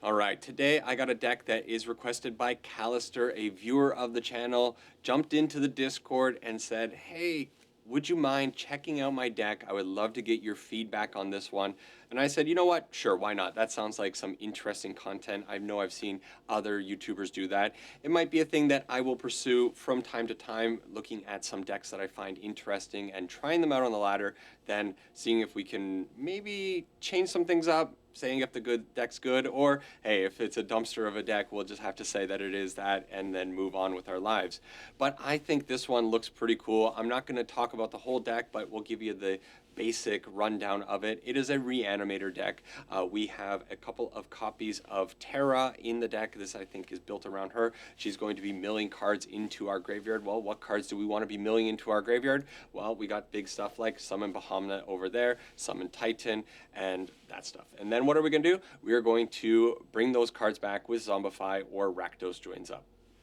All right, today I got a deck that is requested by Kalistur, a viewer of the channel, jumped into the Discord and said, hey, would you mind checking out my deck? I would love to get your feedback on this one. And I said, you know what? Sure, why not? That sounds like some interesting content. I know I've seen other YouTubers do that. It might be a thing that I will pursue from time to time, looking at some decks that I find interesting and trying them out on the ladder, then seeing if we can maybe change some things up, saying if the good deck's good, or hey, if it's a dumpster of a deck, we'll just have to say that it is that and then move on with our lives. But I think this one looks pretty cool. I'm not going to talk about the whole deck, but we'll give you the basic rundown of it. It is a reanimator deck. We have a couple of copies of Terra in the deck. This, I think, is built around her. She's going to be milling cards into our graveyard. Well, what cards do we want to be milling into our graveyard? Well, we got big stuff like Summon Bahamut over there, Summon Titan, and that stuff. And then what are we going to do? We are going to bring those cards back with Zombify or Rakdos joins up.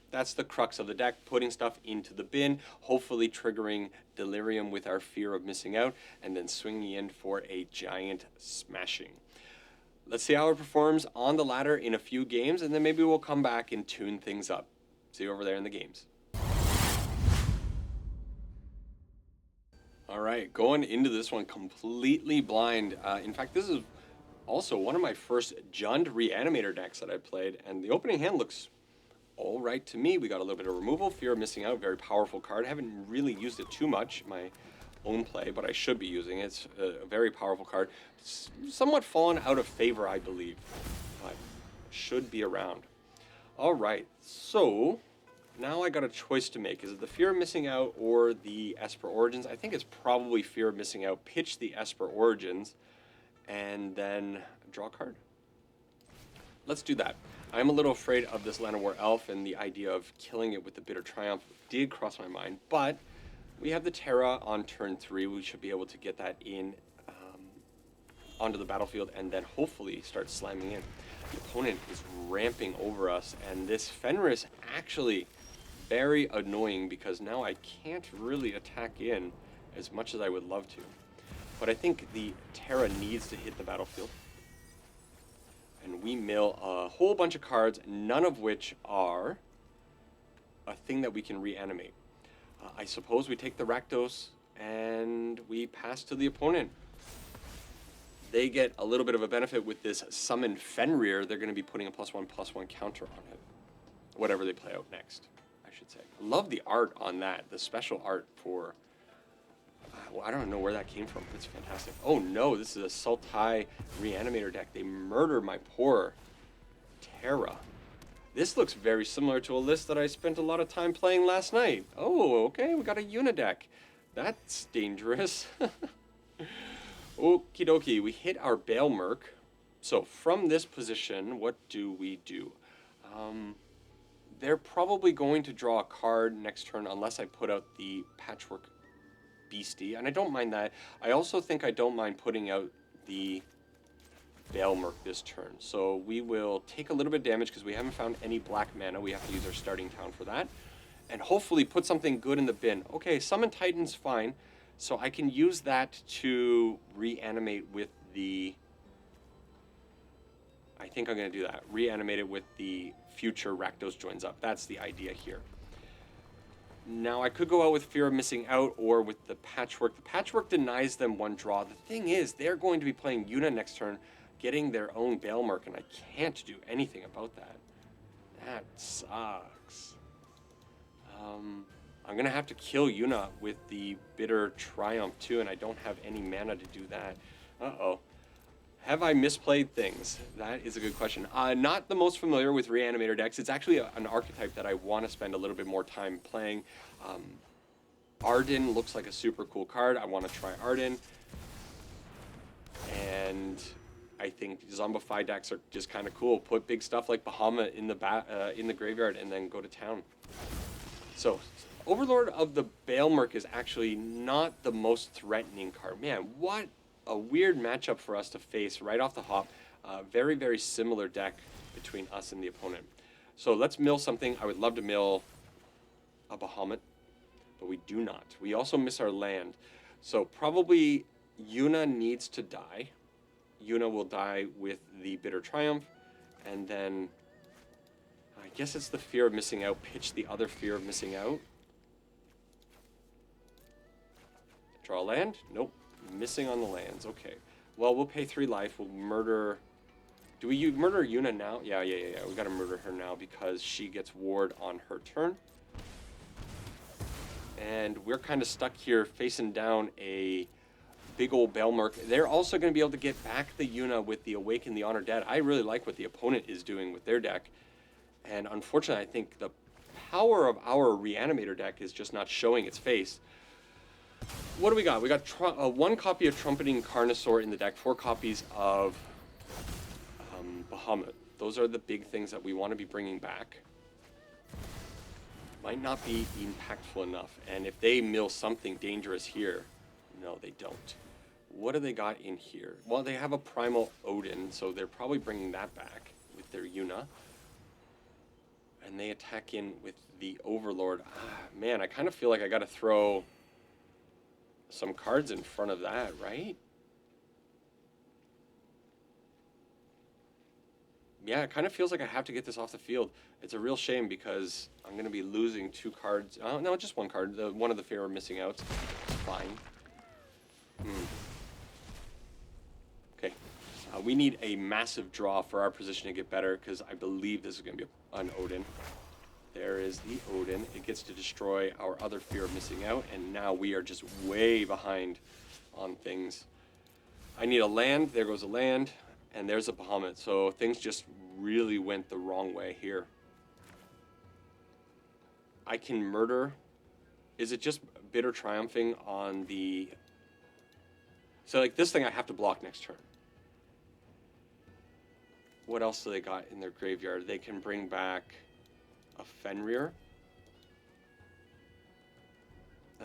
That's the crux of the deck, putting stuff into the bin, hopefully triggering Delirium with our fear of missing out, and then swinging in for a giant smashing. Let's see how it performs on the ladder in a few games, and then maybe we'll come back and tune things up. See you over there in the games. All right, going into this one completely blind. In fact, this is also one of my first Jund Reanimator decks that I played, and the opening hand looks all right to me. We got a little bit of removal, fear of missing out, very powerful card. I haven't really used it too much in my own play, but I should be using it. It's a very powerful card. It's somewhat fallen out of favor, I believe, but should be around. All right, so now I got a choice to make. Is it the fear of missing out or the Esper Origins? I think it's probably fear of missing out. Pitch the Esper Origins and then draw a card. Let's do that. I'm a little afraid of this Land of War Elf, and the idea of killing it with the Bitter Triumph did cross my mind, but we have the Terra on turn 3. We should be able to get that in onto the battlefield and then hopefully start slamming in. The opponent is ramping over us, and this Fenris actually very annoying because now I can't really attack in as much as I would love to. But I think the Terra needs to hit the battlefield. And we mill a whole bunch of cards, none of which are a thing that we can reanimate. I suppose we take the Rakdos and we pass to the opponent. They get a little bit of a benefit with this Summon Fenrir. They're going to be putting a +1/+1 counter on it. Whatever they play out next, I should say. I love the art on that, the special art for... I don't know where that came from. It's fantastic. Oh no, this is a Sultai Reanimator deck. They murder my poor Terra. This looks very similar to a list that I spent a lot of time playing last night. Oh, okay, we got a Una deck. That's dangerous. Okie dokie, we hit our Bahamut. So from this position, what do we do? They're probably going to draw a card next turn unless I put out the Patchwork Beastie, and I don't mind that. I also think I don't mind putting out the Bahamut this turn. So we will take a little bit of damage because we haven't found any black mana. We have to use our starting town for that. And hopefully put something good in the bin. Okay, Summon Titan's fine. So I can use that to reanimate with the... I think I'm going to do that. Reanimate it with the future Rakdos joins up. That's the idea here. Now, I could go out with Fear of Missing Out or with the Patchwork. The Patchwork denies them one draw. The thing is, they're going to be playing Una next turn, getting their own Bahamut, and I can't do anything about that. That sucks. I'm going to have to kill Una with the Bitter Triumph, too, and I don't have any mana to do that. Uh-oh. Have I misplayed things? That is a good question. Not the most familiar with Reanimator decks. It's actually an archetype that I want to spend a little bit more time playing. Arden looks like a super cool card. I want to try Arden. And I think Zombify decks are just kind of cool. Put big stuff like Bahamut in the graveyard and then go to town. So, Overlord of the Bahamut is actually not the most threatening card. Man, what a weird matchup for us to face right off the hop. Very, very similar deck between us and the opponent. So let's mill something. I would love to mill a Bahamut, but we do not. We also miss our land. So probably Una needs to die. Una will die with the Bitter Triumph, And then I guess it's the fear of missing out. Pitch the other fear of missing out. Draw land? Nope. Missing on the lands. Okay. Well, we'll pay 3 life. We'll murder... Do we murder Yuna now? Yeah. We gotta murder her now because she gets ward on her turn. And we're kind of stuck here facing down a big old Belmerk. They're also going to be able to get back the Yuna with the Awaken the Honor Dead. I really like what the opponent is doing with their deck. And unfortunately, I think the power of our Reanimator deck is just not showing its face. What do we got? We got 1 copy of Trumpeting Carnosaur in the deck, 4 copies of Bahamut. Those are the big things that we want to be bringing back. Might not be impactful enough. And if they mill something dangerous here, no, they don't. What do they got in here? Well, they have a Primal Odin, so they're probably bringing that back with their Yuna. And they attack in with the Overlord. Man, I kind of feel like I got to throw some cards in front of that, right? Yeah, it kind of feels like I have to get this off the field. It's a real shame because I'm going to be losing 2 cards. No, just 1 card. One of the fear of missing out. It's fine. Okay. We need a massive draw for our position to get better because I believe this is going to be an Odin. There is the Odin. It gets to destroy our other fear of missing out, and now we are just way behind on things. I need a land. There goes a land. And there's a Bahamut, so things just really went the wrong way here. I can murder. Is it just Bitter Triumphing on the... So like this thing I have to block next turn. What else do they got in their graveyard? They can bring back a Fenrir.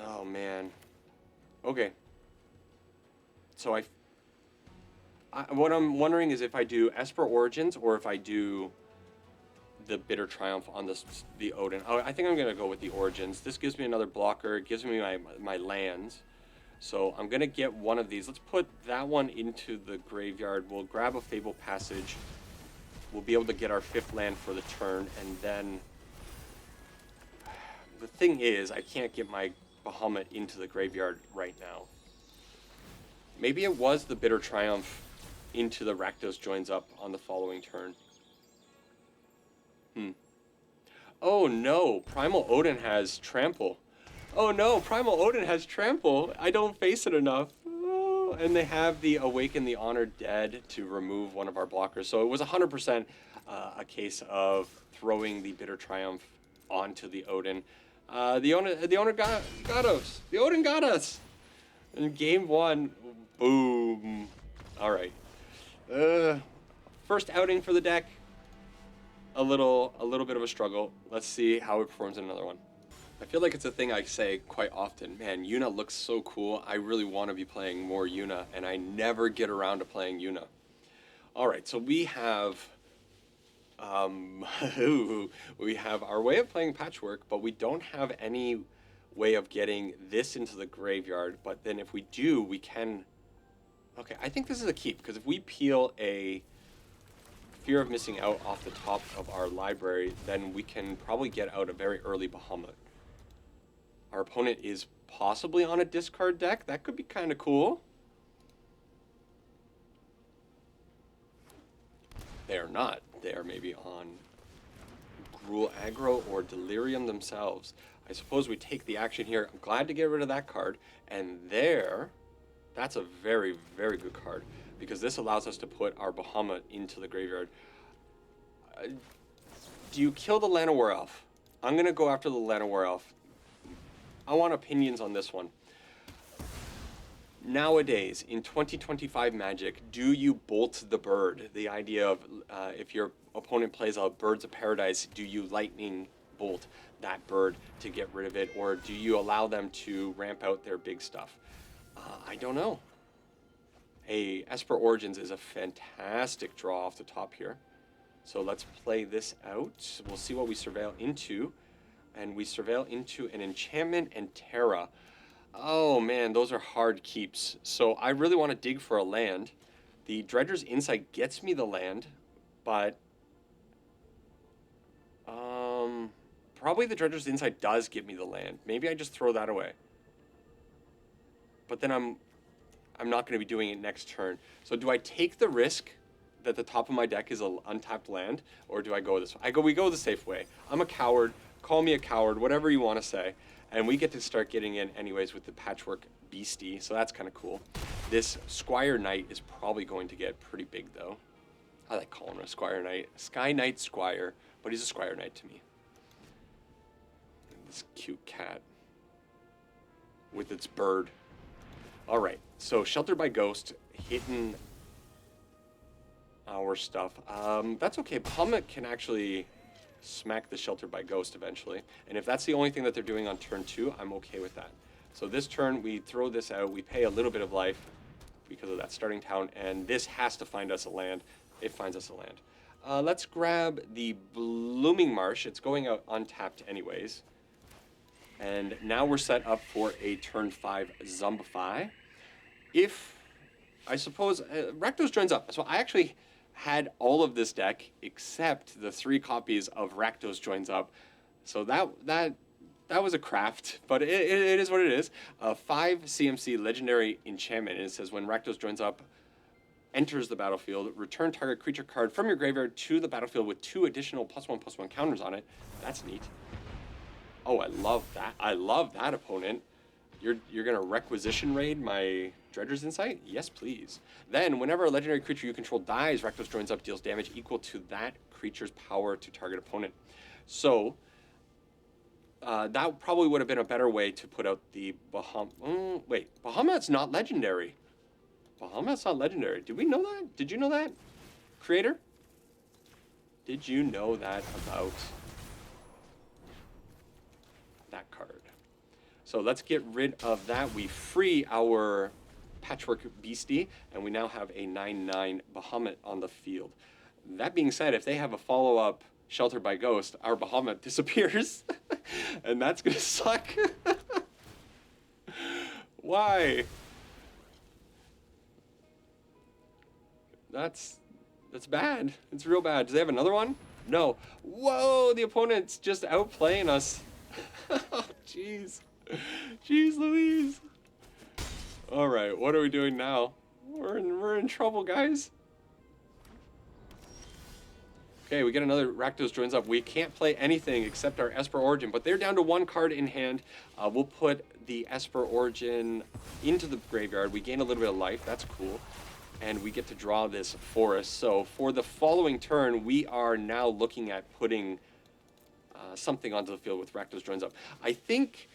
Oh man. Okay. So what I'm wondering is if I do Esper Origins or if I do the Bitter Triumph on the Odin. Oh, I think I'm going to go with the Origins. This gives me another blocker. It gives me my lands. So I'm going to get one of these. Let's put that one into the graveyard. We'll grab a Fable Passage. We'll be able to get our 5th land for the turn. And then the thing is, I can't get my Bahamut into the graveyard right now. Maybe it was the Bitter Triumph into the Rakdos joins up on the following turn. Oh no, Primal Odin has Trample. Oh no, Primal Odin has Trample. I don't face it enough. Oh, and they have the Awaken the Honor Dead to remove one of our blockers. So it was 100% a case of throwing the Bitter Triumph onto the Odin. The owner got us. The Odin got us. In game 1, boom. All right. First outing for the deck. A little bit of a struggle. Let's see how it performs in another one. I feel like it's a thing I say quite often. Man, Yuna looks so cool. I really want to be playing more Yuna, and I never get around to playing Yuna. All right, so we have we have our way of playing Patchwork, but we don't have any way of getting this into the graveyard. But then if we do, we can... Okay, I think this is a keep, because if we peel a Fear of Missing Out off the top of our library, then we can probably get out a very early Bahamut. Our opponent is possibly on a discard deck. That could be kind of cool. They are not. They are maybe on Gruul Aggro or Delirium themselves. I suppose we take the action here. I'm glad to get rid of that card. And there, that's a very, very good card, because this allows us to put our Bahamut into the graveyard. Do you kill the Llanowar Elf? I'm going to go after the Llanowar Elf. I want opinions on this one. Nowadays, in 2025 Magic, do you bolt the bird? The idea of if your opponent plays a Birds of Paradise, do you lightning bolt that bird to get rid of it? Or do you allow them to ramp out their big stuff? I don't know. Esper Origins is a fantastic draw off the top here. So let's play this out. We'll see what we surveil into. And we surveil into an Enchantment and Terra. Oh man, those are hard keeps. So I really want to dig for a land. The Dredger's Insight gets me the land, but Probably the Dredger's Insight does give me the land. Maybe I just throw that away. But then I'm not going to be doing it next turn. So do I take the risk that the top of my deck is an untapped land, or do I go this way? We go the safe way. I'm a coward. Call me a coward, whatever you want to say. And we get to start getting in anyways with the Patchwork Beastie, so that's kind of cool. This Squire Knight is probably going to get pretty big, though. I like calling him a Squire Knight. Sky Knight Squire, but he's a Squire Knight to me. This cute cat with its bird. All right, so Sheltered by Ghost hitting our stuff. That's okay. Bahamut can actually smack the Sheltered by Ghost eventually. And if that's the only thing that they're doing on turn 2, I'm okay with that. So this turn, we throw this out. We pay a little bit of life because of that starting town. And this has to find us a land. It finds us a land. Let's grab the Blooming Marsh. It's going out untapped anyways. And now we're set up for a turn 5 Zombify. If, I suppose, Rakdos joins up. So I actually had all of this deck except the 3 copies of Rakdos joins up. So that was a craft, but it is what it is. 5 CMC Legendary Enchantment. And it says when Rakdos joins up, enters the battlefield, return target creature card from your graveyard to the battlefield with 2 additional +1/+1 counters on it. That's neat. Oh, I love that. I love that, opponent. You're gonna requisition raid my Dredger's Insight? Yes, please. Then, whenever a legendary creature you control dies, Rakdos joins up, deals damage equal to that creature's power to target opponent. So, that probably would have been a better way to put out the Bahamut. Wait, Bahamut's not legendary. Bahamut's not legendary. Did we know that? Did you know that? Creator? Did you know that about that card? So let's get rid of that. We free our Patchwork Beastie, and we now have a 9/9 Bahamut on the field. That being said, if they have a follow-up Sheltered by Ghost, our Bahamut disappears, and that's gonna suck. Why? That's bad. It's real bad. Do they have another one? No. Whoa, the opponent's just outplaying us. Oh, jeez. Jeez Louise. All right, what are we doing now? We're in trouble, guys. Okay, we get another Rakdos joins up. We can't play anything except our Esper Origin, but they're down to 1 card in hand. We'll put the Esper Origin into the graveyard. We gain a little bit of life. That's cool. And we get to draw this forest. So for the following turn, we are now looking at putting something onto the field with Rakdos joins up. I think,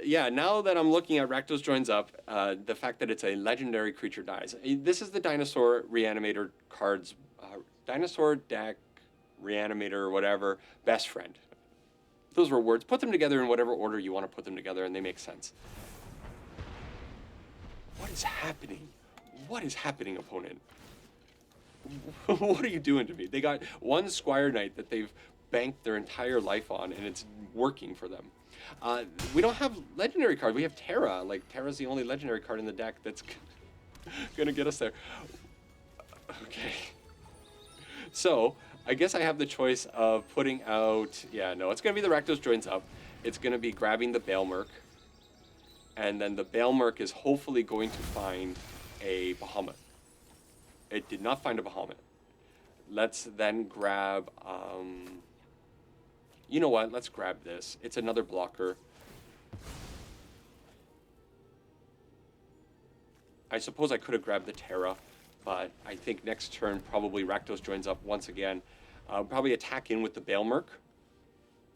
yeah, now that I'm looking at Rakdos joins up, the fact that it's a legendary creature dies. This is the Dinosaur Reanimator cards, Dinosaur deck, Reanimator, or whatever, best friend. Those were words. Put them together in whatever order you want to put them together, and they make sense. What is happening? What is happening, opponent? What are you doing to me? They got 1 Squire Knight that they've banked their entire life on, and it's working for them. We don't have legendary card. We have Terra. Like, Terra's the only legendary card in the deck that's gonna get us there. Okay. So, I guess I have the choice of putting out... Yeah, no, it's gonna be the Rakdos joins up. It's gonna be grabbing the Baelmerk. And then the Baelmerk is hopefully going to find a Bahamut. It did not find a Bahamut. Let's then grab... you know what? Let's grab this. It's another blocker. I suppose I could have grabbed the Terra, but I think next turn probably Rakdos joins up once again. Probably attack in with the Baelmerk,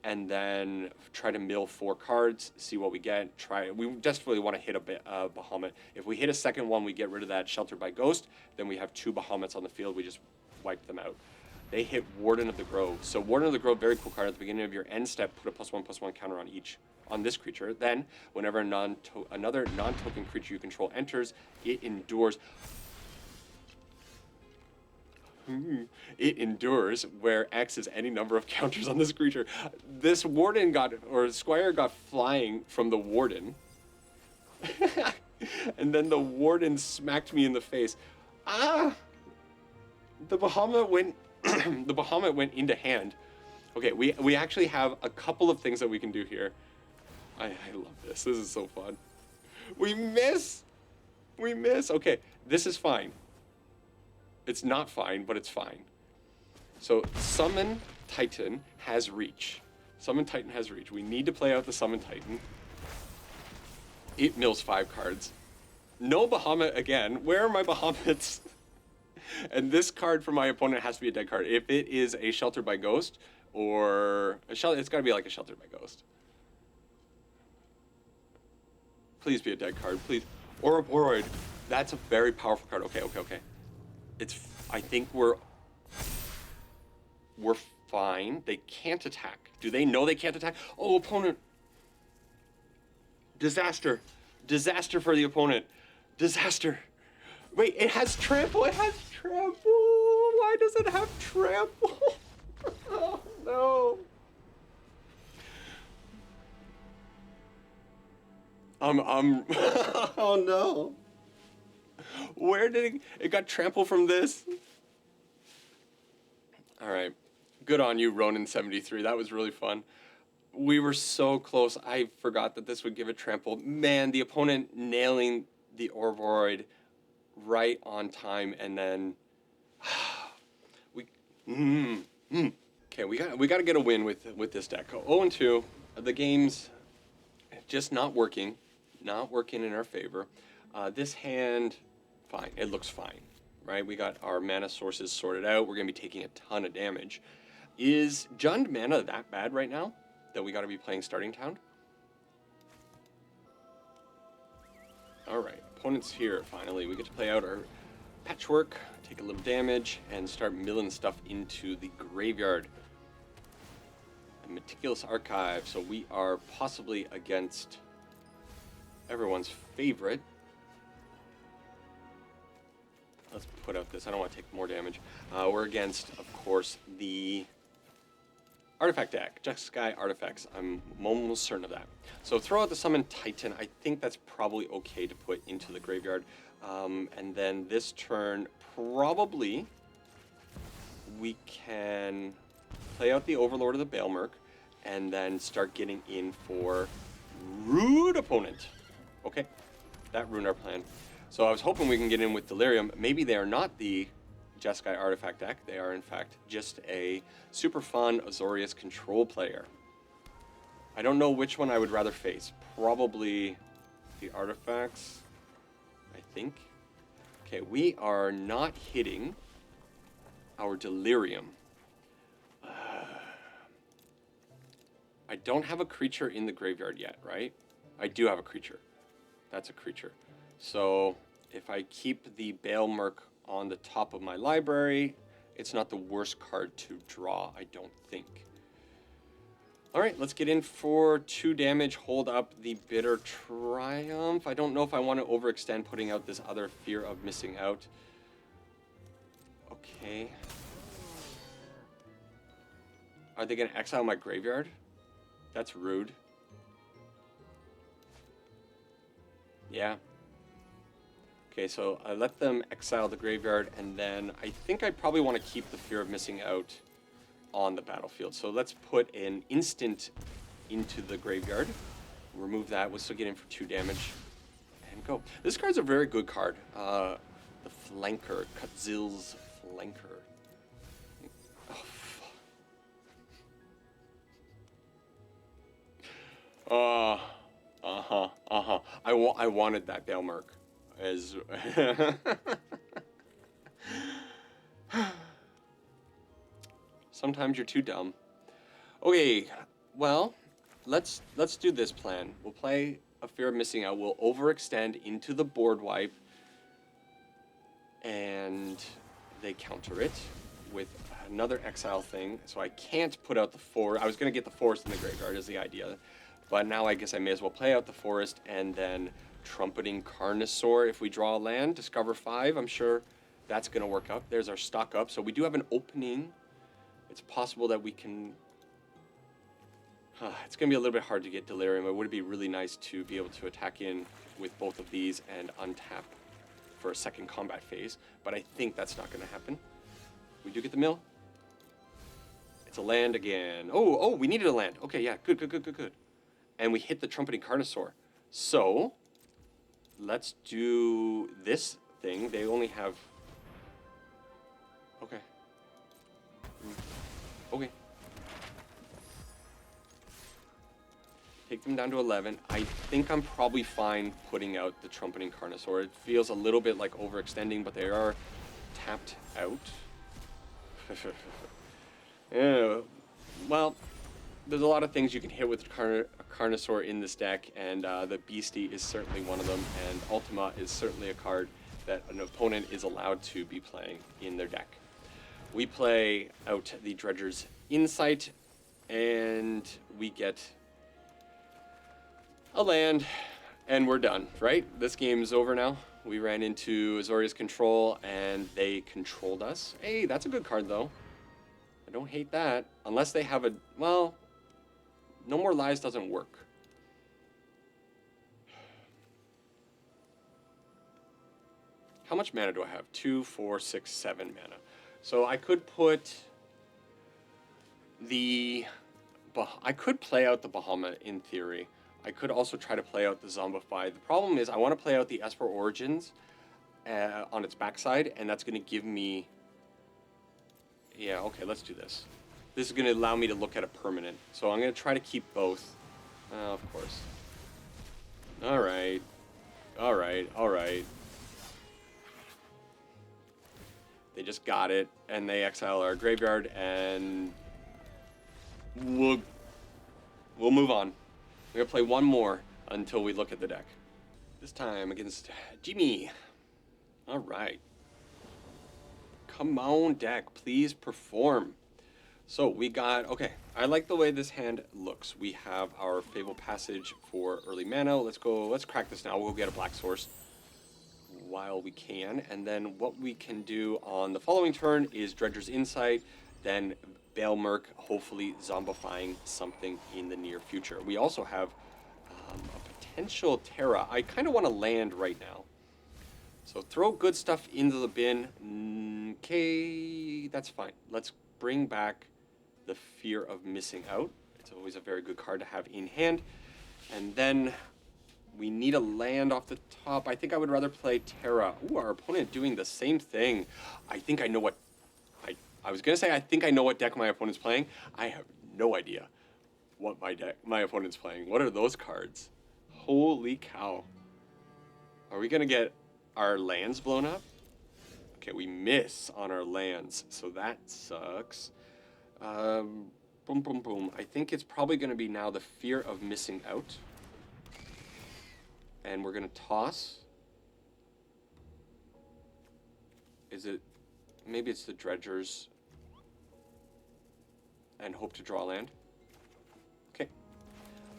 and then try to mill 4 cards, see what we get. We desperately want to hit a Bahamut. If we hit a second one, we get rid of that Sheltered by Ghost. Then we have 2 Bahamuts on the field. We just wipe them out. They hit Warden of the Grove. So Warden of the Grove, very cool card. At the beginning of your end step, put a +1/+1 counter on this creature. Then, whenever another non-token creature you control enters, it endures. It endures where X is any number of counters on this creature. This Warden Squire got flying from the Warden. And then the Warden smacked me in the face. Ah! The Bahamut went the Bahamut went into hand. Okay, we actually have a couple of things that we can do here. I love this. This is so fun. We miss! We miss! Okay, this is fine. It's not fine, but it's fine. So, Summon Titan has reach. Summon Titan has reach. We need to play out the Summon Titan. It mills 5 cards. No Bahamut again. Where are my Bahamuts? And this card for my opponent has to be a dead card. If it is a Shelter by Ghost, or a shelter, it's got to be like a Shelter by Ghost. Please be a dead card, please. Or a Boroid. That's a very powerful card. Okay, okay, okay. I think we're fine. They can't attack. Do they know they can't attack? Oh, opponent. Disaster. Disaster for the opponent. Disaster. Wait, it has trample. It has trample. Why does it have trample? Oh, no. Oh, no. Where did it got trampled from this? All right. Good on you, Ronin73. That was really fun. We were so close. I forgot that this would give it trample. Man, the opponent nailing the Orboroid right on time, and then Okay, we got to get a win with this deck. 0-2. The game's just not working in our favor. This hand, fine. It looks fine, right? We got our mana sources sorted out. We're gonna be taking a ton of damage. Is Jund mana that bad right now that we got to be playing Starting Town? All right, opponent's here. Finally, we get to play out our Patchwork, take a little damage, and start milling stuff into the graveyard. A Meticulous Archive. So we are possibly against everyone's favorite. Let's put out this. I don't want to take more damage. We're against, of course, the Artifact deck. Jeskai Artifacts. I'm almost certain of that. So throw out the Summon Titan. I think that's probably okay to put into the graveyard. And then this turn, probably, we can play out the Overlord of the Baelmerk and then start getting in for Rude Opponent. Okay, that ruined our plan. So I was hoping we can get in with Delirium. Maybe they are not the Jeskai Artifact deck. They are, in fact, just a super fun Azorius control player. I don't know which one I would rather face. Probably the Artifacts, I think. Okay, we are not hitting our Delirium. I don't have a creature in the graveyard yet, right? I do have a creature. That's a creature. So if I keep the Baelmerk on the top of my library, it's not the worst card to draw, I don't think. All right, let's get in for 2 damage, hold up the Bitter Triumph. I don't know if I want to overextend putting out this other Fear of Missing Out. Okay. Are they going to exile my graveyard? That's rude. Yeah. Okay, so I let them exile the graveyard, and then I think I probably want to keep the Fear of Missing Out on the battlefield. So let's put an instant into the graveyard. Remove that. We'll still get in for 2 damage. And go. This card's a very good card. The Flanker. Kutzil's Flanker. Oh, fuck. I wanted that Baelmerk. As sometimes you're too dumb. Okay, well, let's do this plan. We'll play a Fear of Missing Out. We'll overextend into the board wipe, and they counter it with another exile thing. So I can't put out the forest. I was gonna get the forest in the graveyard is the idea, but now I guess I may as well play out the forest and then Trumpeting Carnosaur. If we draw a land, discover 5. I'm sure that's going to work out. There's our stock up. So we do have an opening. It's possible that we can... it's going to be a little bit hard to get Delirium. It would be really nice to be able to attack in with both of these and untap for a second combat phase. But I think that's not going to happen. We do get the mill. It's a land again. Oh, we needed a land. Okay, yeah, good. And we hit the Trumpeting Carnosaur. So, let's do this thing. They only have... Okay. Okay. Take them down to 11. I think I'm probably fine putting out the Trumpeting Carnosaur. It feels a little bit like overextending, but they are tapped out. Yeah. Well, there's a lot of things you can hit with a Carnosaur in this deck, and the Beastie is certainly one of them, and Ultima is certainly a card that an opponent is allowed to be playing in their deck. We play out the Dredger's Insight, and we get a land, and we're done, right? This game's over now. We ran into Azorius Control, and they controlled us. Hey, that's a good card, though. I don't hate that. Unless they have a... Well, No More Lies doesn't work. How much mana do I have? 2, 4, 6, 7 mana. So I could put the... I could play out the Bahamut in theory. I could also try to play out the Zombify. The problem is I want to play out the Esper Origins on its backside, and that's going to give me... Yeah, okay, let's do this. This is going to allow me to look at a permanent. So I'm going to try to keep both. Of course. Alright. They just got it, and they exile our graveyard, and we'll move on. We're going to play one more until we look at the deck. This time against Jimmy. All right. Come on, deck. Please perform. So we got... Okay, I like the way this hand looks. We have our Fable Passage for early mana. Let's crack this now. We'll go get a black source while we can. And then what we can do on the following turn is Dredger's Insight, then Bahamut, hopefully zombifying something in the near future. We also have a potential Terra. I kind of want to land right now. So throw good stuff into the bin. Okay, that's fine. Let's bring back the Fear of Missing Out. It's always a very good card to have in hand. And then we need a land off the top. I think I would rather play Terra. Ooh, our opponent doing the same thing. I think I know what... I was going to say I think I know what deck my opponent's playing. I have no idea what my opponent's playing. What are those cards? Holy cow. Are we going to get our lands blown up? Okay, we miss on our lands, so that sucks. Boom. I think it's probably going to be now the Fear of Missing Out. And we're going to toss. Is it... Maybe it's the Dredgers. And hope to draw land. Okay.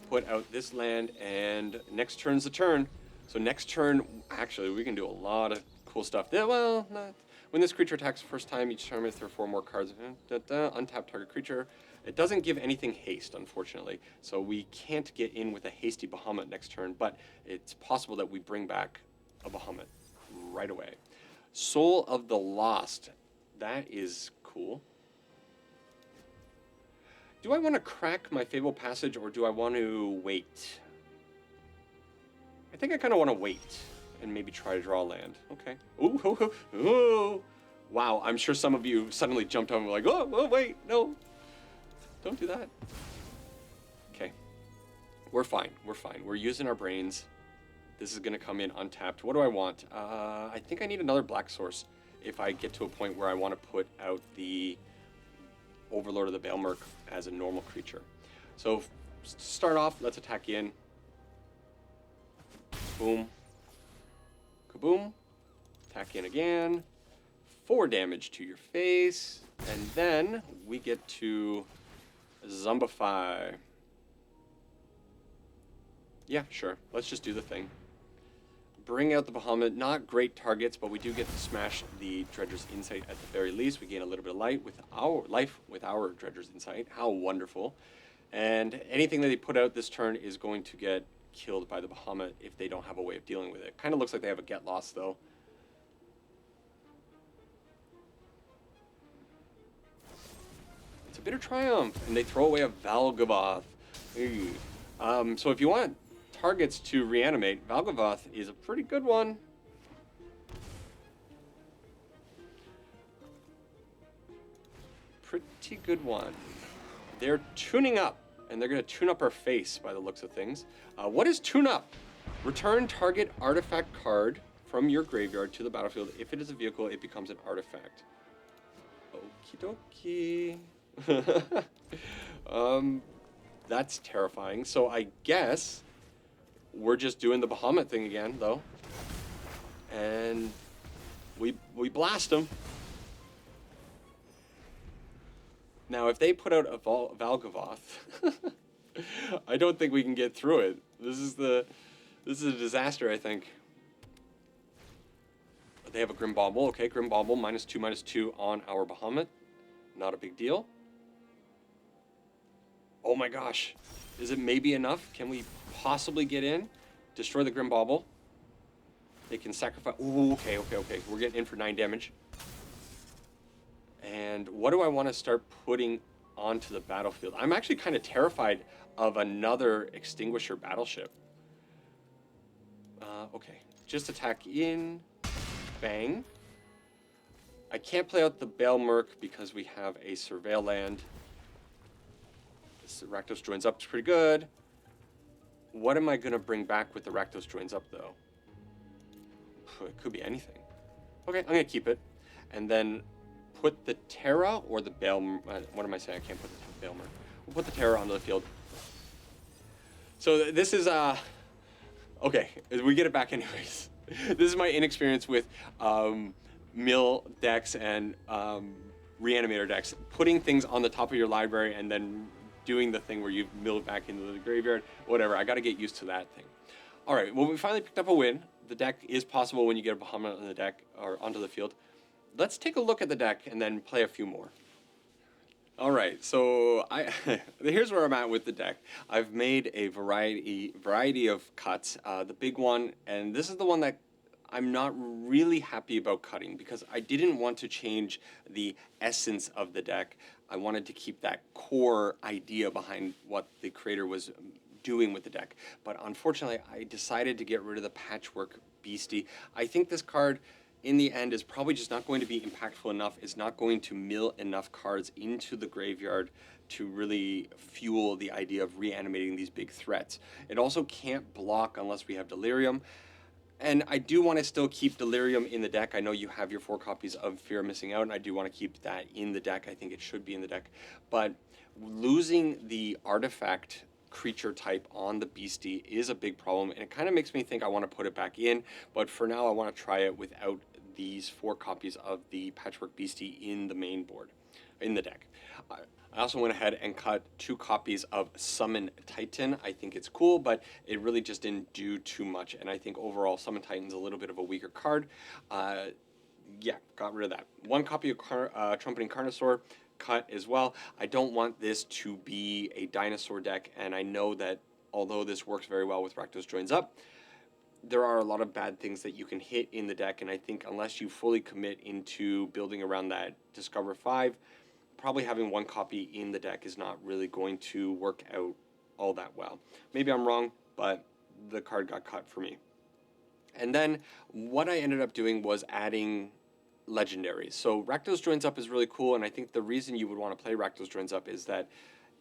Put out this land, and next turn's the turn. So next turn, actually, we can do a lot of cool stuff. Yeah, well, not... When this creature attacks the first time, each turn, if there are 4 more cards, untap target creature. It doesn't give anything haste, unfortunately. So we can't get in with a hasty Bahamut next turn, but it's possible that we bring back a Bahamut right away. Soul of the Lost. That is cool. Do I want to crack my Fable Passage, or do I want to wait? I think I kind of want to wait and maybe try to draw land. Okay. Ooh. Wow, I'm sure some of you suddenly jumped up and were like, oh, wait, no. Don't do that. Okay. We're fine. We're using our brains. This is going to come in untapped. What do I want? I think I need another black source if I get to a point where I want to put out the Overlord of the Bahamut as a normal creature. So to start off, let's attack in. Boom. Kaboom. Attack in again. 4 damage to your face. And then we get to Zombify. Yeah, sure. Let's just do the thing. Bring out the Bahamut. Not great targets, but we do get to smash the Dredger's Insight at the very least. We gain a little bit of life with our Dredger's Insight. How wonderful. And anything that they put out this turn is going to get killed by the Bahamut if they don't have a way of dealing with it. Kind of looks like they have a get lost, though. It's a Bitter Triumph, and they throw away a Valgavoth. So if you want targets to reanimate, Valgavoth is a pretty good one. Pretty good one. They're tuning up, and they're going to tune up our face by the looks of things. What is tune up? Return target artifact card from your graveyard to the battlefield. If it is a vehicle, it becomes an artifact. Okie dokie. That's terrifying. So I guess we're just doing the Bahamut thing again, though. And we blast them. Now, if they put out a Valgavoth, I don't think we can get through it. This is a disaster, I think. They have a Grim Bauble. Okay, Grim Bauble, -2/-2 on our Bahamut. Not a big deal. Oh my gosh. Is it maybe enough? Can we possibly get in? Destroy the Grim Bauble. They can sacrifice... Ooh, okay. We're getting in for 9 damage. And what do I want to start putting onto the battlefield? I'm actually kind of terrified of another Extinguisher battleship. Okay, just attack in, bang. I can't play out the Bahamut because we have a Surveil land. This Rakdos joins up is pretty good. What am I going to bring back with the Rakdos joins up, though? It could be anything. Okay, I'm going to keep it. And then put the Terra or the Bahamut. What am I saying? I can't put the Bahamut. We'll put the Terra onto the field. So this is... Okay, we get it back anyways. This is my inexperience with mill decks and reanimator decks. Putting things on the top of your library and then doing the thing where you mill it back into the graveyard. Whatever, I got to get used to that thing. All right, well, we finally picked up a win. The deck is possible when you get a Bahamut on the deck or onto the field. Let's take a look at the deck and then play a few more. All right, so here's where I'm at with the deck. I've made a variety of cuts. The big one, and this is the one that I'm not really happy about cutting because I didn't want to change the essence of the deck. I wanted to keep that core idea behind what the creator was doing with the deck. But unfortunately, I decided to get rid of the Patchwork Beastie. I think this card, in the end, is probably just not going to be impactful enough. It's not going to mill enough cards into the graveyard to really fuel the idea of reanimating these big threats. It also can't block unless we have Delirium. And I do want to still keep Delirium in the deck. I know you have your 4 copies of Fear of Missing Out, and I do want to keep that in the deck. I think it should be in the deck. But losing the artifact creature type on the Beastie is a big problem, and it kind of makes me think I want to put it back in. But for now, I want to try it without these 4 copies of the Patchwork Beastie in the main board, in the deck. I also went ahead and cut 2 copies of Summon Titan. I think it's cool, but it really just didn't do too much, and I think overall Summon Titan's a little bit of a weaker card. Yeah, got rid of that. 1 copy of Trumpeting Carnosaur cut as well. I don't want this to be a dinosaur deck, and I know that although this works very well with Rakdos Joins Up, there are a lot of bad things that you can hit in the deck, and I think unless you fully commit into building around that Discover 5, probably having 1 copy in the deck is not really going to work out all that well. Maybe I'm wrong, but the card got cut for me. And then what I ended up doing was adding legendaries. So Rakdos Joins Up is really cool, and I think the reason you would want to play Rakdos Joins Up is that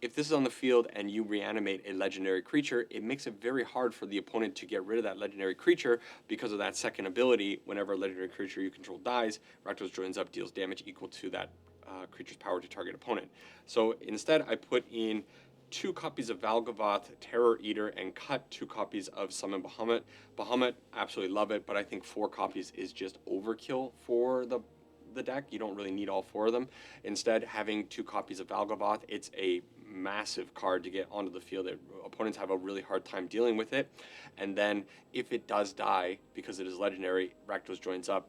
if this is on the field and you reanimate a legendary creature, it makes it very hard for the opponent to get rid of that legendary creature because of that second ability. Whenever a legendary creature you control dies, Rakdos Joins Up deals damage equal to that creature's power to target opponent. So instead, I put in 2 copies of Valgavoth, Terror Eater, and cut 2 copies of Summon Bahamut. Bahamut, absolutely love it, but I think 4 copies is just overkill for the deck. You don't really need all 4 of them. Instead, having 2 copies of Valgavoth, it's a massive card to get onto the field. Opponents have a really hard time dealing with it. And then if it does die, because it is legendary, Rakdos Joins Up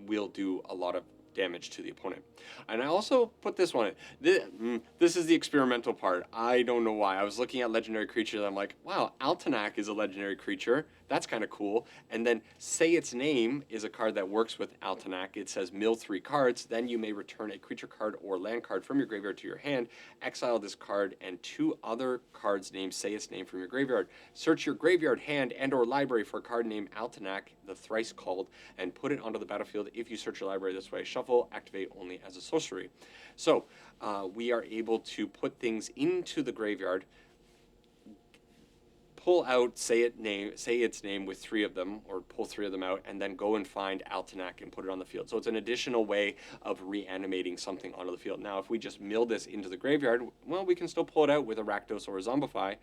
will do a lot of damage to the opponent. And I also put this one in. This is the experimental part. I don't know why. I was looking at legendary creatures and I'm like, wow, Altanak is a legendary creature. That's kind of cool. And then Say Its Name is a card that works with Altanak. It says mill 3 cards. Then you may return a creature card or land card from your graveyard to your hand. Exile this card and 2 other cards named Say Its Name from your graveyard. Search your graveyard, hand, and or library for a card named Altanak, the thrice called, and put it onto the battlefield. If you search your library this way, shuffle, activate only as a sorcery. So we are able to put things into the graveyard, pull out Say Its Name with 3 of them, or pull 3 of them out, and then go and find Altanak and put it on the field. So it's an additional way of reanimating something onto the field. Now, if we just mill this into the graveyard, well, we can still pull it out with a Rakdos or a Zombify,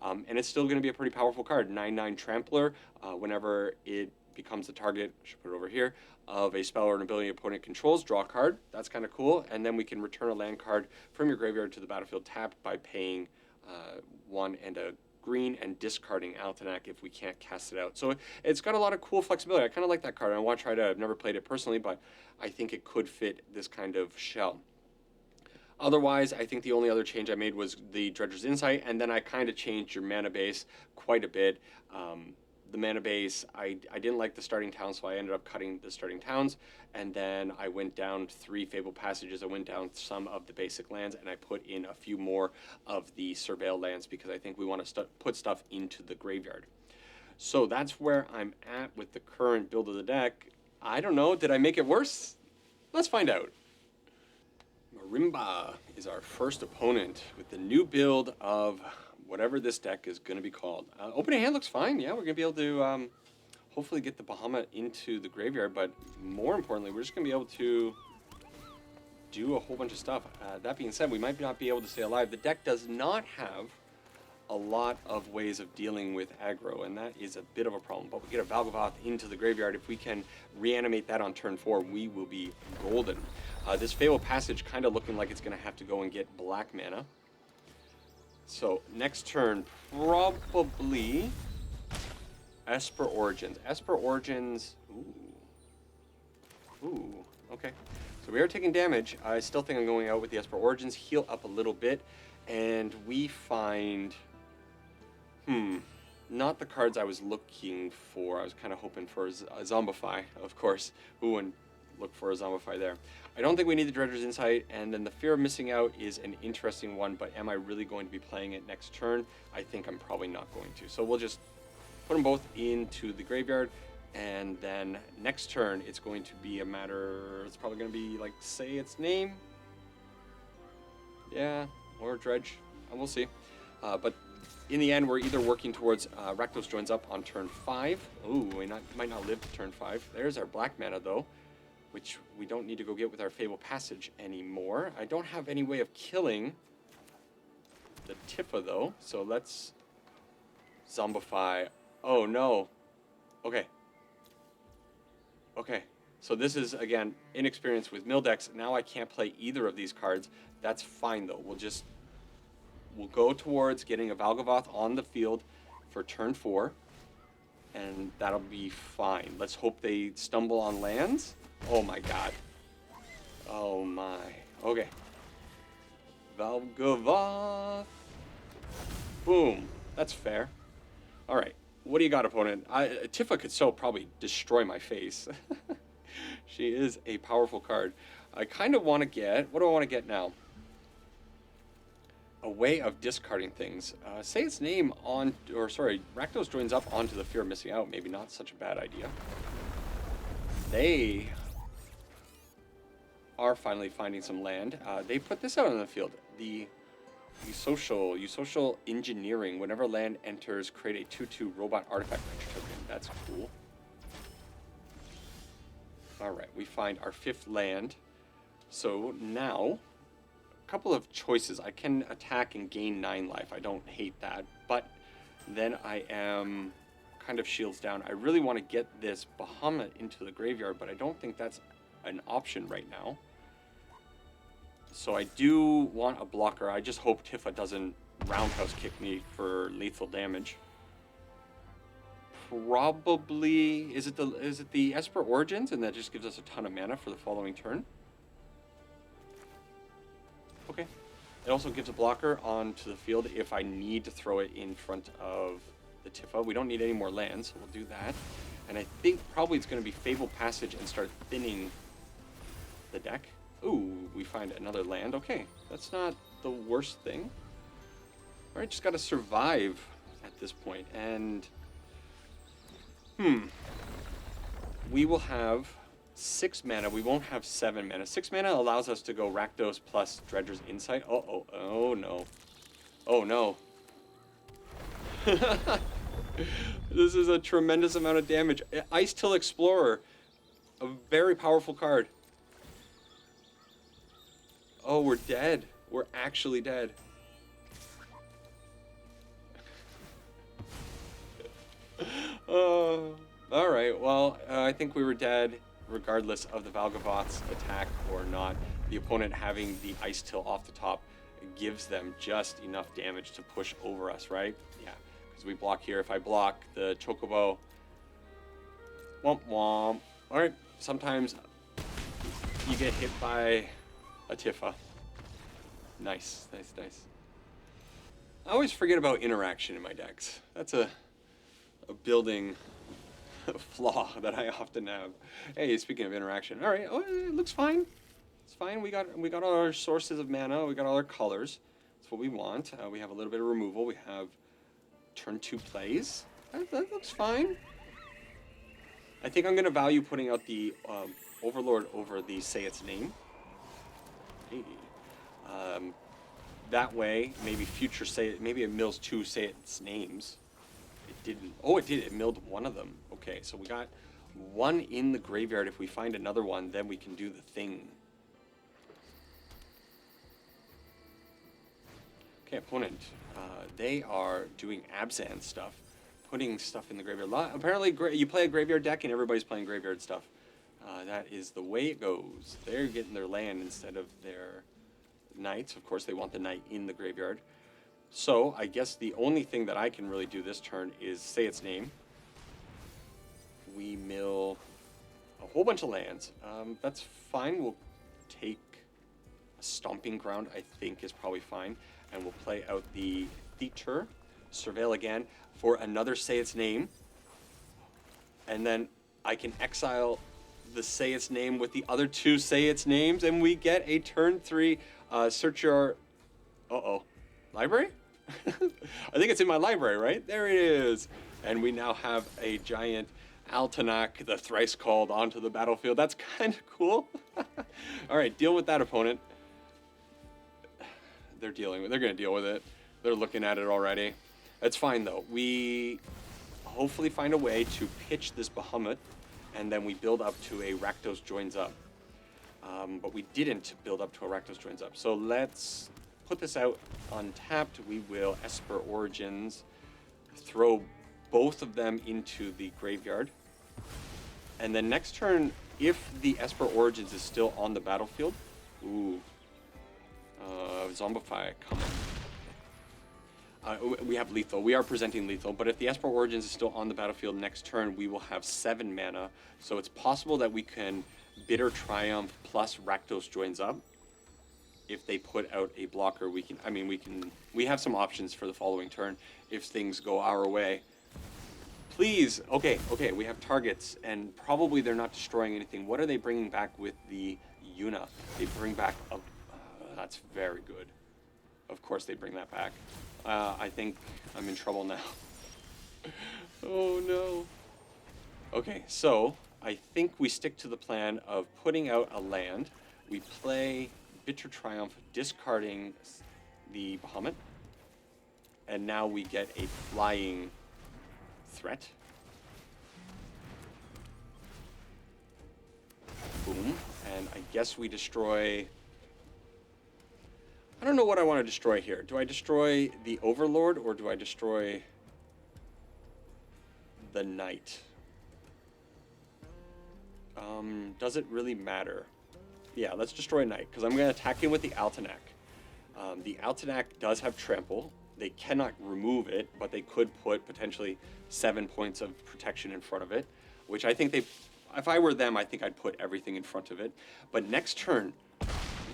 and it's still going to be a pretty powerful card. 9/9 Trampler, whenever it becomes the target, I should put it over here, of a spell or an ability opponent controls, draw a card. That's kind of cool. And then we can return a land card from your graveyard to the battlefield tapped by paying 1 and a green and discarding Altanak if we can't cast it out. So it's got a lot of cool flexibility. I kind of like that card. I want to try it out. I've never played it personally, but I think it could fit this kind of shell. Otherwise, I think the only other change I made was the Dredger's Insight, and then I kind of changed your mana base quite a bit. The mana base, I didn't like the starting towns, so I ended up cutting the starting towns, and then I went down 3 Fabled Passages. I went down some of the basic lands, and I put in a few more of the Surveil lands because I think we want to put stuff into the graveyard. So that's where I'm at with the current build of the deck. I don't know, did I make it worse? Let's find out. Marimba is our first opponent with the new build of whatever this deck is going to be called. Opening hand looks fine. Yeah, we're going to be able to hopefully get the Bahamut into the graveyard, but more importantly, we're just going to be able to do a whole bunch of stuff. That being said, we might not be able to stay alive. The deck does not have a lot of ways of dealing with aggro, and that is a bit of a problem. But we get a Valgavoth into the graveyard. If we can reanimate that on turn 4, we will be golden. This Fabled Passage kind of looking like it's going to have to go and get black mana. So next turn, probably Esper Origins. Esper Origins, ooh, okay. So we are taking damage. I still think I'm going out with the Esper Origins, heal up a little bit, and we find, not the cards I was looking for. I was kind of hoping for a Zombify, of course. Who wouldn't look for a Zombify there? I don't think we need the Dredger's Insight, and then the Fear of Missing Out is an interesting one, but am I really going to be playing it next turn? I think I'm probably not going to. So we'll just put them both into the graveyard, and then next turn it's going to be a matter, it's probably going to be like Say Its Name. Yeah, or Dredge, we'll see. But in the end, we're either working towards Rakdos joins up on turn 5. Ooh, we might not live to turn 5. There's our black mana though, which we don't need to go get with our Fabled Passage anymore. I don't have any way of killing the Tifa though, so let's Zombify. Oh no. Okay. Okay. So this is, again, inexperience with mill decks. Now I can't play either of these cards. That's fine though. We'll go towards getting a Valgavoth on the field for turn 4, and that'll be fine. Let's hope they stumble on lands. Oh my god. Oh my. Okay. Valgavoth. Boom. That's fair. Alright. What do you got, opponent? Tifa could so probably destroy my face. She is a powerful card. I kind of want to get... What do I want to get now? A way of discarding things. Say Its Name on... Or sorry, Rakdos joins up onto the Fear of Missing Out. Maybe not such a bad idea. They are finally finding some land. They put this out on the field. The social engineering. Whenever land enters, create a 2/2 robot artifact creature token. That's cool. Alright, we find our 5th land. So now, a couple of choices. I can attack and gain 9 life. I don't hate that. But then I am kind of shields down. I really want to get this Bahamut into the graveyard, but I don't think that's an option right now. So I do want a blocker. I just hope Tifa doesn't roundhouse kick me for lethal damage. Probably, is it the Esper Origins, and that just gives us a ton of mana for the following turn? Okay. It also gives a blocker onto the field if I need to throw it in front of the Tifa. We don't need any more lands, so we'll do that. And I think probably it's going to be Fable Passage and start thinning the deck. Ooh, we find another land. Okay, that's not the worst thing. All right, just got to survive at this point. And, we will have 6 mana. We won't have 7 mana. 6 mana allows us to go Rakdos plus Dredger's Insight. Oh no. Oh no. This is a tremendous amount of damage. Ice Till Explorer, a very powerful card. Oh, we're dead. We're actually dead. All right. Well, I think we were dead, regardless of the Valgavoth's attack or not. The opponent having the Ice Till off the top gives them just enough damage to push over us, right? Yeah, because we block here. If I block the Chocobo, womp womp. All right. Sometimes you get hit by a Tifa. Nice, nice, nice. I always forget about interaction in my decks. That's a building flaw that I often have. Hey, speaking of interaction, all right, it looks fine. It's fine. We got all our sources of mana. We got all our colors. That's what we want. We have a little bit of removal. We have turn 2 plays. That looks fine. I think I'm gonna value putting out the Overlord over the Say Its Name. Hey. That way, maybe maybe it mills 2 Say Its Names. It didn't. Oh, it did. It milled one of them. Okay, so we got one in the graveyard. If we find another one, then we can do the thing. Okay, opponent. They are doing Abzan stuff, putting stuff in the graveyard. Apparently, you play a graveyard deck and everybody's playing graveyard stuff. That is the way it goes. They're getting their land instead of their knights. Of course, they want the knight in the graveyard. So, I guess the only thing that I can really do this turn is Say Its Name. We mill a whole bunch of lands. That's fine. We'll take a Stomping Ground, I think, is probably fine. And we'll play out the Theater, Surveil again, for another Say Its Name. And then I can exile the Say Its Name with the other 2 Say Its Names, and we get a turn 3 search your... library? I think it's in my library, right? There it is. And we now have a giant Altanak, the thrice called, onto the battlefield. That's kind of cool. All right, deal with that, opponent. They're going to deal with it. They're looking at it already. That's fine, though. We hopefully find a way to pitch this Bahamut, and then we build up to a Rakdos Joins Up. But we didn't build up to a Rakdos Joins Up. So let's put this out untapped. We will Esper Origins, throw both of them into the graveyard. And then next turn, if the Esper Origins is still on the battlefield, Zombify coming. We have lethal. We are presenting lethal, but if the Esper Origins is still on the battlefield next turn, we will have 7 mana. So it's possible that we can Bitter Triumph plus Rakdos Joins Up. If they put out a blocker, we have some options for the following turn if things go our way. Please, okay, we have targets, and probably they're not destroying anything. What are they bringing back with the Yuna? They bring back a... that's very good. Of course they bring that back. I think I'm in trouble now. Oh no. Okay, so I think we stick to the plan of putting out a land. We play Bitter Triumph, discarding the Bahamut. And now we get a flying threat. Boom. And I guess we destroy... I don't know what I want to destroy here. Do I destroy the Overlord or do I destroy the Knight? Does it really matter? Yeah, let's destroy Knight, because I'm going to attack him with the Altanak. The Altanak does have trample. They cannot remove it, but they could put potentially 7 points of protection in front of it, which I think if I were them, I think I'd put everything in front of it. But next turn,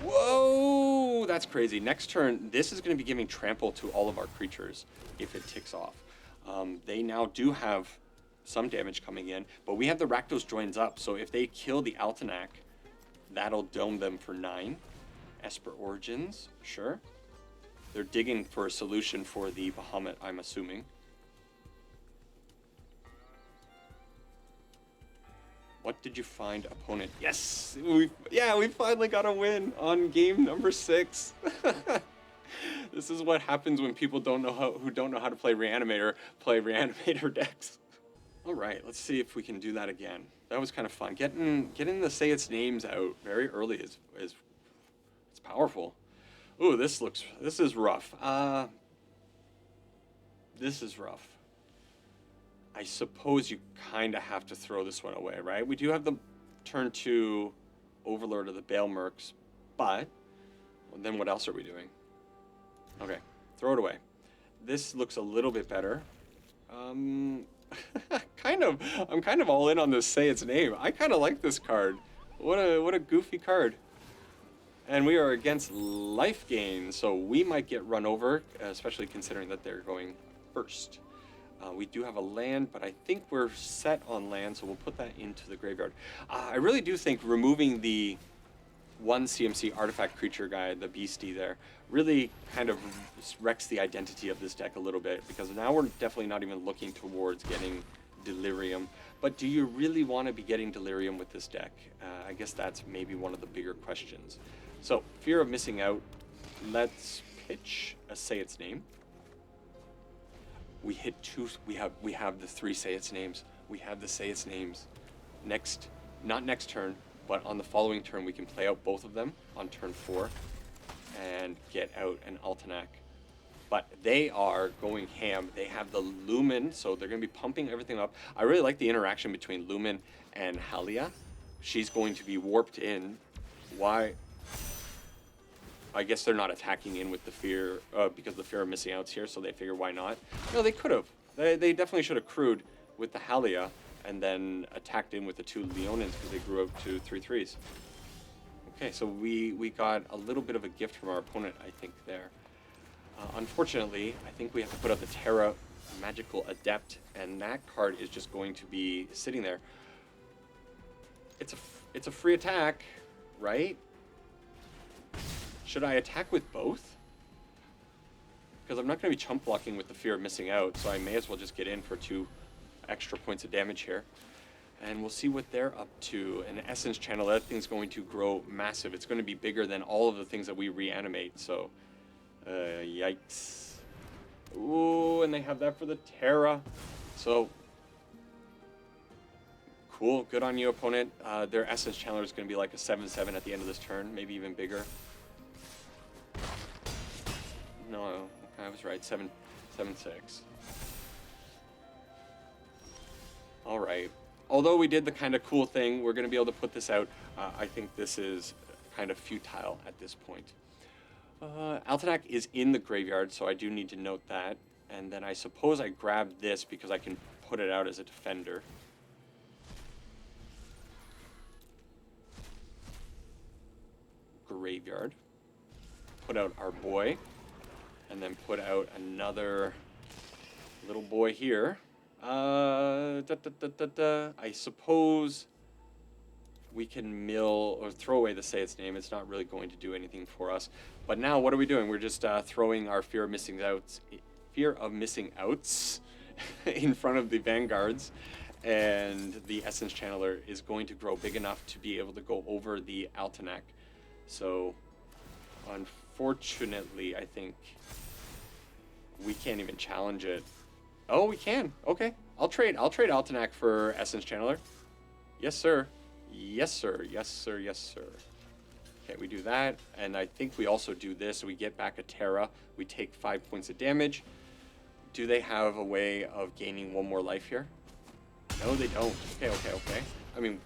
Whoa, that's crazy. Next turn, this is going to be giving trample to all of our creatures if it ticks off. They now do have some damage coming in, but we have the Rakdos joins up, so if they kill the Altenac, that'll dome them for 9. Esper Origins, sure. They're digging for a solution for the Bahamut, I'm assuming. What did you find, opponent? Yes! We finally got a win on game number 6. This is what happens when people who don't know how to play Reanimator decks. All right, let's see if we can do that again. That was kind of fun. Getting the say its names out very early is it's powerful. Ooh, this is rough. This is rough. I suppose you kind of have to throw this one away, right? We do have the turn 2 Overlord of the Bale Mercs, but then what else are we doing? Okay, throw it away. This looks a little bit better. I'm kind of all in on this say its name. I kind of like this card. What a goofy card. And we are against life gain, so we might get run over, especially considering that they're going first. We do have a land, but I think we're set on land, so we'll put that into the graveyard. I really do think removing the 1 CMC artifact creature guy, the beastie there, really kind of wrecks the identity of this deck a little bit, because now we're definitely not even looking towards getting Delirium. But do you really want to be getting Delirium with this deck? I guess that's maybe one of the bigger questions. So, fear of missing out. Let's pitch a say its name. We hit 2. We have the 3 say its names. We have the say its names. Not next turn, but on the following turn we can play out both of them on turn 4 and get out an Altenac. But they are going ham. They have the Lumen, so they're going to be pumping everything up. I really like the interaction between Lumen and Halia. She's going to be warped in. Why? I guess they're not attacking in with the fear, because the fear of missing out's here, so they figure why not? No, they could have. They definitely should have crewed with the Halia and then attacked in with the 2 Leonins because they grew up to 3/3s. Okay, so we got a little bit of a gift from our opponent, I think, there. Unfortunately, I think we have to put out the Terra Magical Adept, and that card is just going to be sitting there. It's a free attack, right? Should I attack with both? Because I'm not going to be chump blocking with the fear of missing out, so I may as well just get in for 2 extra points of damage here. And we'll see what they're up to. An Essence Channel, that thing's going to grow massive. It's going to be bigger than all of the things that we reanimate, so... yikes. Ooh, and they have that for the Terra. So... cool, good on you, opponent. Their Essence Channeler is going to be like a 7/7 at the end of this turn, maybe even bigger. No, I was right. 7/6. All right. Although we did the kind of cool thing, we're going to be able to put this out. I think this is kind of futile at this point. Altenac is in the graveyard, so I do need to note that. And then I suppose I grab this because I can put it out as a defender. Graveyard. Put out our boy. And then put out another little boy here. I suppose we can mill or throw away the say its name. It's not really going to do anything for us. But now what are we doing? We're just throwing our fear of missing outs in front of the vanguards, and the Essence Channeler is going to grow big enough to be able to go over the Altenac. So unfortunately, I think we can't even challenge it. Oh, we can. Okay. I'll trade Altenac for Essence Channeler. Yes, sir. Yes, sir. Yes, sir. Yes, sir. Okay, we do that. And I think we also do this. We get back a Terra. We take 5 points of damage. Do they have a way of gaining 1 more life here? No, they don't. Okay. I mean,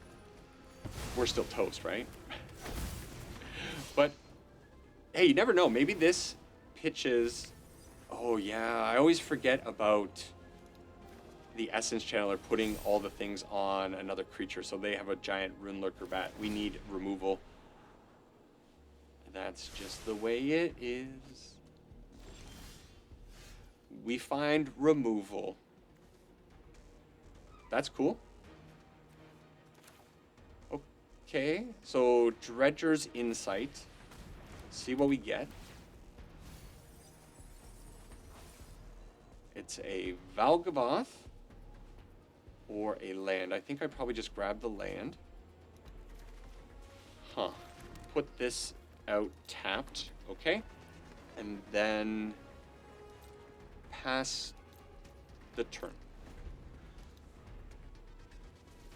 we're still toast, right? But, hey, you never know. Maybe this pitches... Oh, yeah. I always forget about the Essence Channeler putting all the things on another creature. So they have a giant Rune Lurker bat. We need removal. That's just the way it is. We find removal. That's cool. Okay, so Dredger's Insight. See what we get. It's a Valgavoth or a land. I think I probably just grabbed the land. Huh. Put this out tapped. Okay. And then pass the turn.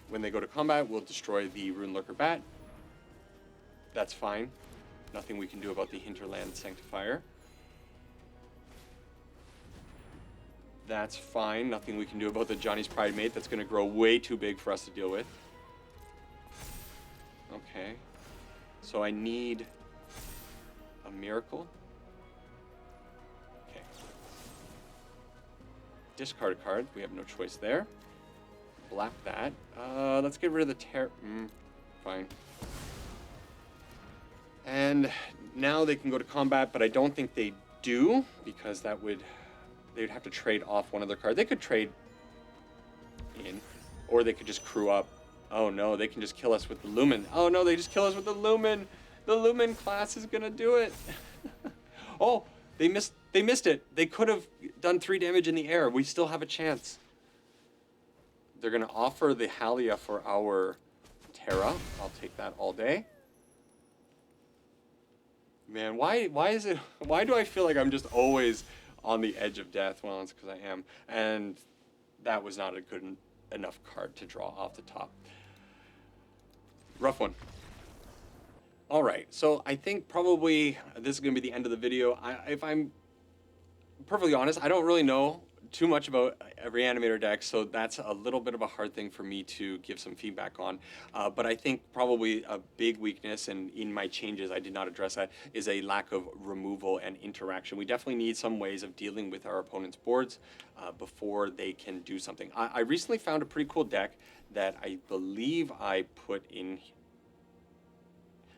When they go to combat, we'll destroy the Runelurker Bat. That's fine. Nothing we can do about the Hinterland Sanctifier. That's fine. Nothing we can do about the Johnny's Pride Mate. That's going to grow way too big for us to deal with. Okay. So I need a miracle. Okay. Discard a card. We have no choice there. Blap that. Let's get rid of the fine. And now they can go to combat, but I don't think they do, because that would... they'd have to trade off one of their cards. They could trade in, or they could just crew up. Oh no, they can just kill us with the Lumen. Oh no, they just kill us with the Lumen. The Lumen class is gonna do it. Oh, they missed it. They could have done 3 damage in the air. We still have a chance. They're gonna offer the Halia for our Terra. I'll take that all day. Man, why do I feel like I'm just always on the edge of death? Well, it's because I am. And that was not a good enough card to draw off the top. Rough one. All right, so I think probably this is going to be the end of the video. If I'm perfectly honest, I don't really know too much about a Reanimator deck, so that's a little bit of a hard thing for me to give some feedback on. But I think probably a big weakness, and in my changes I did not address that, is a lack of removal and interaction. We definitely need some ways of dealing with our opponent's boards before they can do something. I recently found a pretty cool deck that I believe I put in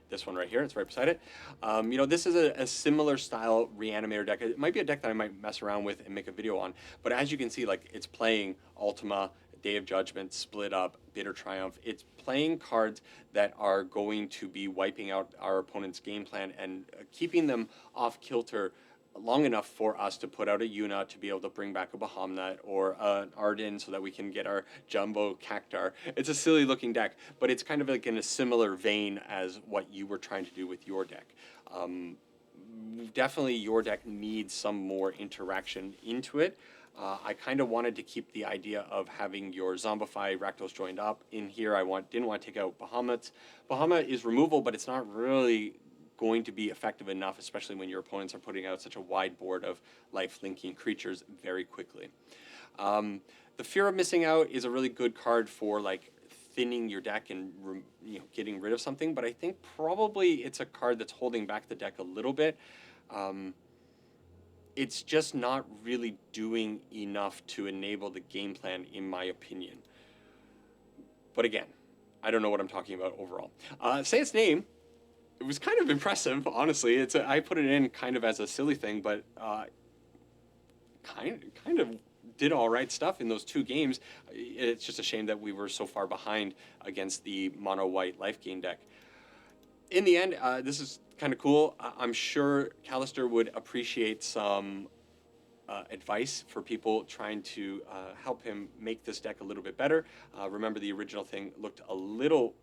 this one right here. It's right beside it. You know, this is a similar style Reanimator deck. It might be a deck that I might mess around with and make a video on. But as you can see, like, it's playing Ultima, Day of Judgment, Split Up, Bitter Triumph. It's playing cards that are going to be wiping out our opponent's game plan and keeping them off kilter long enough for us to put out a Yuna to be able to bring back a Bahamut or an Arden so that we can get our Jumbo Cactar. It's a silly looking deck, but it's kind of like in a similar vein as what you were trying to do with your deck. Definitely your deck needs some more interaction into it. I kind of wanted to keep the idea of having your Zombify Rakdos joined up in here. Didn't want to take out Bahamut. Bahamut is removal, but it's not really going to be effective enough, especially when your opponents are putting out such a wide board of life-linking creatures very quickly. The Fear of Missing Out is a really good card for like thinning your deck and getting rid of something, but I think probably it's a card that's holding back the deck a little bit. It's just not really doing enough to enable the game plan, in my opinion. But again, I don't know what I'm talking about overall. Say its name. It was kind of impressive, honestly. I put it in kind of as a silly thing, but kind of did all right stuff in those 2 games. It's just a shame that we were so far behind against the mono-white life gain deck. In the end, this is kind of cool. I'm sure Kalistur would appreciate some advice for people trying to help him make this deck a little bit better. Remember, the original thing looked a little...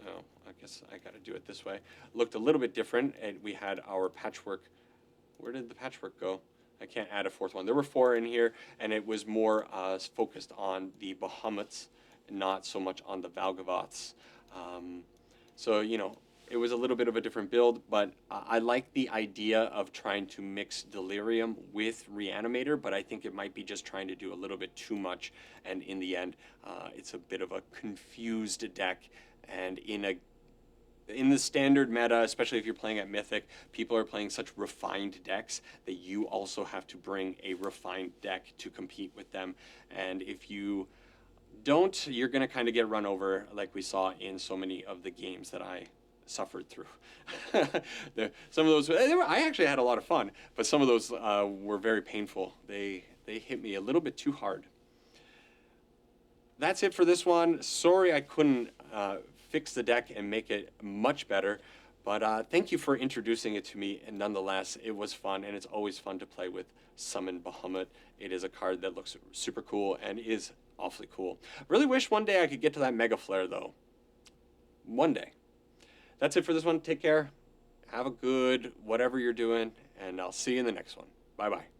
Oh, I guess I got to do it this way. Looked a little bit different, and we had our patchwork. Where did the patchwork go? I can't add a 4th one. There were 4 in here, and it was more focused on the Bahamuts, not so much on the Valgavoths. So, you know, it was a little bit of a different build, but I like the idea of trying to mix Delirium with Reanimator, but I think it might be just trying to do a little bit too much, and in the end, it's a bit of a confused deck. And in the standard meta, especially if you're playing at Mythic, people are playing such refined decks that you also have to bring a refined deck to compete with them. And if you don't, you're going to kind of get run over, like we saw in so many of the games that I suffered through. Some of those, I actually had a lot of fun, but some of those were very painful. They hit me a little bit too hard. That's it for this one. Sorry I couldn't fix the deck and make it much better, but thank you for introducing it to me, and nonetheless, it was fun, and it's always fun to play with Summon Bahamut. It is a card that looks super cool and is awfully cool. Really wish one day I could get to that Mega Flare, though. One day. That's it for this one. Take care. Have a good whatever you're doing, and I'll see you in the next one. Bye-bye.